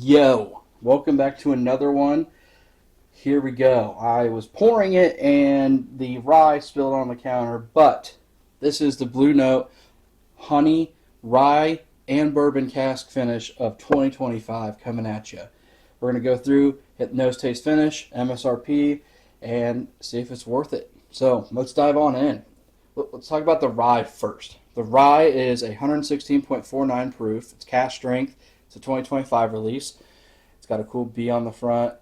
Yo, welcome back to another one. Here we go. I was pouring it and the rye spilled on the counter, but this is the Blue Note Honey Rye and Bourbon Cask finish of 2025 coming at you. We're going to go through, hit nose, taste, finish, MSRP, and see if it's worth it. So let's dive on in. Let's talk about the rye first. The rye is a 116.49 proof. It's cask strength. It's a 2025 release. It's got a cool B on the front.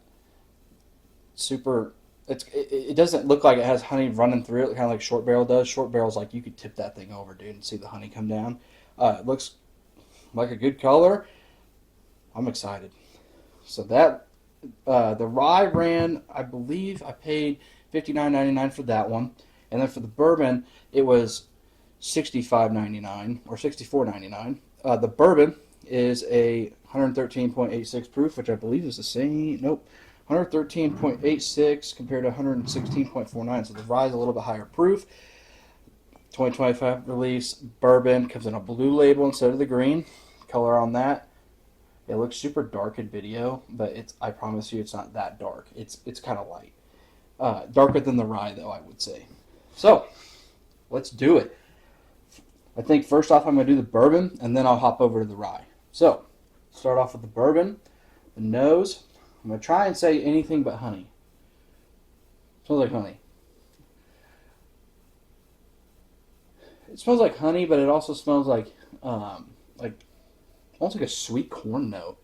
Super. It doesn't look like it has honey running through it, kind of like short barrel does. Short barrel's like you could tip that thing over, dude, and see the honey come down. It looks like a good color. I'm excited. So that the rye ran, I believe I paid $59.99 for that one, and then for the bourbon it was $65.99 or $64.99. The bourbon is a 113.86 proof, which I believe is the same. Nope, 113.86 compared to 116.49. So the rye is a little bit higher proof. 2025 release bourbon comes in a blue label instead of the green color on that. It looks super dark in video, but I promise you it's not that dark. It's kind of light. Darker than the rye, though, I would say. So let's do it. I think first off I'm going to do the bourbon, and then I'll hop over to the rye. So start off with the bourbon. The nose. I'm going to try and say anything but honey. Smells like honey. It smells like honey, but it also smells like almost like a sweet corn note.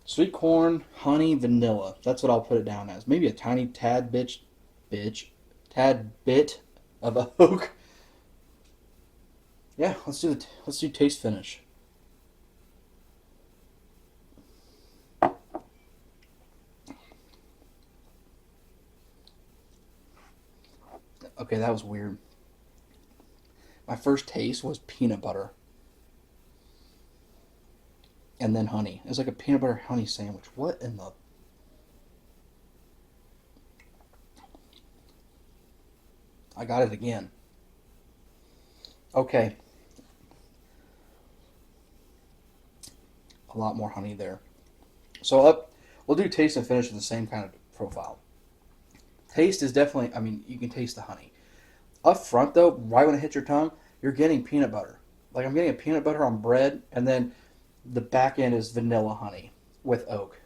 Sweet corn, honey, vanilla. That's what I'll put it down as. Maybe a tiny tad bit of oak. Yeah, let's do taste finish. Okay, that was weird. My first taste was peanut butter. And then honey. It was like a peanut butter honey sandwich. What in the... I got it again. Okay. A lot more honey there. So we'll do taste and finish with the same kind of profile. Taste is definitely, I mean, you can taste the honey. Up front, though, right when it hits your tongue, you're getting peanut butter. Like I'm getting a peanut butter on bread, and then the back end is vanilla honey with oak.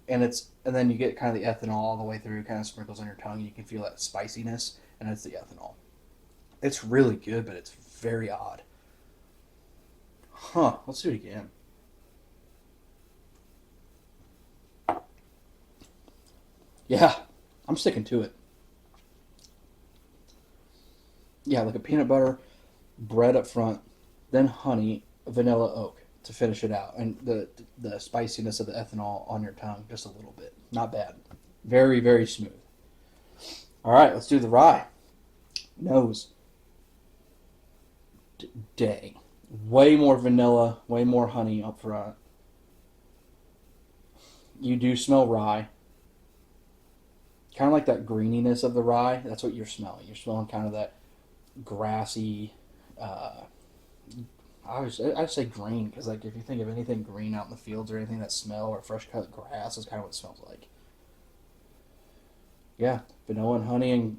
And then you get kind of the ethanol all the way through, kind of sprinkles on your tongue. You can feel that spiciness, and it's the ethanol. It's really good, but it's very odd. Huh, let's do it again. Yeah, I'm sticking to it. Yeah, like a peanut butter, bread up front, then honey, vanilla oak to finish it out, and the spiciness of the ethanol on your tongue just a little bit. Not bad. Very, very smooth. All right, let's do the rye. Nose. Dang. Way more vanilla, way more honey up front. You do smell rye. Kind of like that greeniness of the rye. That's what you're smelling. You're smelling kind of that grassy. I say green because like if you think of anything green out in the fields or anything that smell or fresh cut grass is kind of what it smells like. Yeah, vanilla and honey and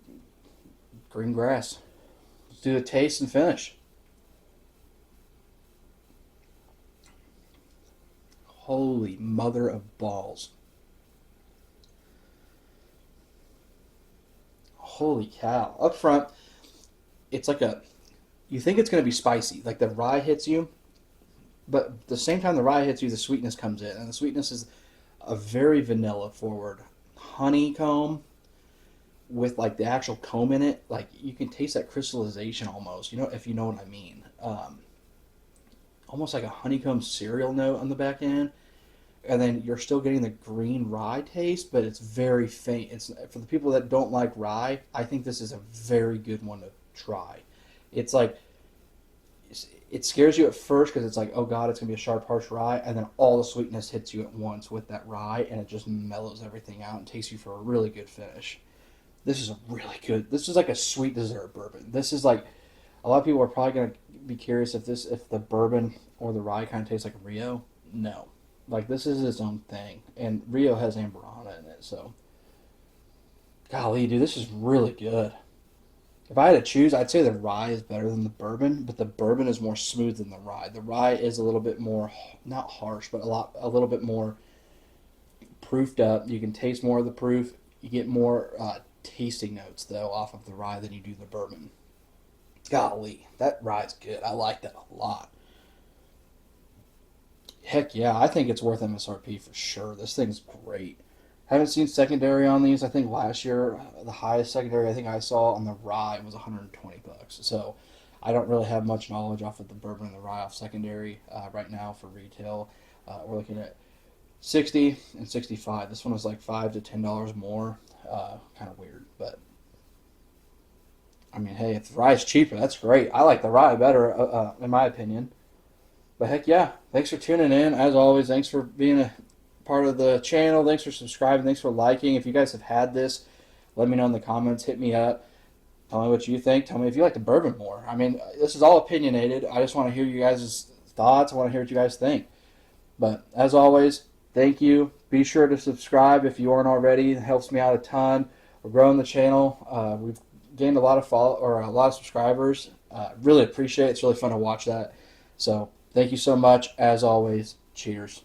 green grass. Let's do the taste and finish. Holy mother of balls. Holy cow. Up front, it's like you think it's going to be spicy. Like the rye hits you, but at the same time the rye hits you, the sweetness comes in. And the sweetness is a very vanilla forward honeycomb with like the actual comb in it. Like you can taste that crystallization almost, if you know what I mean. Almost like a honeycomb cereal note on the back end. And then you're still getting the green rye taste, but it's very faint. It's for the people that don't like rye. I think this is a very good one to try. It's like it scares you at first because it's like, oh god, it's gonna be a sharp, harsh rye, and then all the sweetness hits you at once with that rye, and it just mellows everything out and takes you for a really good finish. This is a really good. This is like a sweet dessert bourbon. This is like a lot of people are probably gonna be curious if the bourbon or the rye kind of tastes like Rio. No, Like, this is its own thing. And Rio has Amberana in it, so. Golly, dude, this is really good. If I had to choose, I'd say the rye is better than the bourbon, but the bourbon is more smooth than the rye. The rye is a little bit more, not harsh, but a little bit more proofed up. You can taste more of the proof. You get more tasting notes though off of the rye than you do the bourbon. Golly, that rye's good. I like that a lot. Heck yeah, I think it's worth MSRP for sure. This thing's great. Haven't seen secondary on these. I think last year the highest secondary I think I saw on the rye was 120 bucks. So I don't really have much knowledge off of the bourbon and the rye off secondary right now for retail. We're looking at 60 and 65. This one was like $5 to $10 more. Kind of weird, but I mean, hey, if the rye's cheaper, that's great. I like the rye better, in my opinion. But heck yeah, thanks for tuning in. As always, thanks for being a part of the channel. Thanks for subscribing. Thanks for liking. If you guys have had this, let me know in the comments. Hit me up. Tell me what you think. Tell me if you like the bourbon more. I mean, this is all opinionated. I just want to hear you guys' thoughts. I want to hear what you guys think. But as always, thank you. Be sure to subscribe if you aren't already. It helps me out a ton. We're growing the channel. We've gained a lot of a lot of subscribers. Really appreciate it. It's really fun to watch that. So thank you so much. As always, cheers.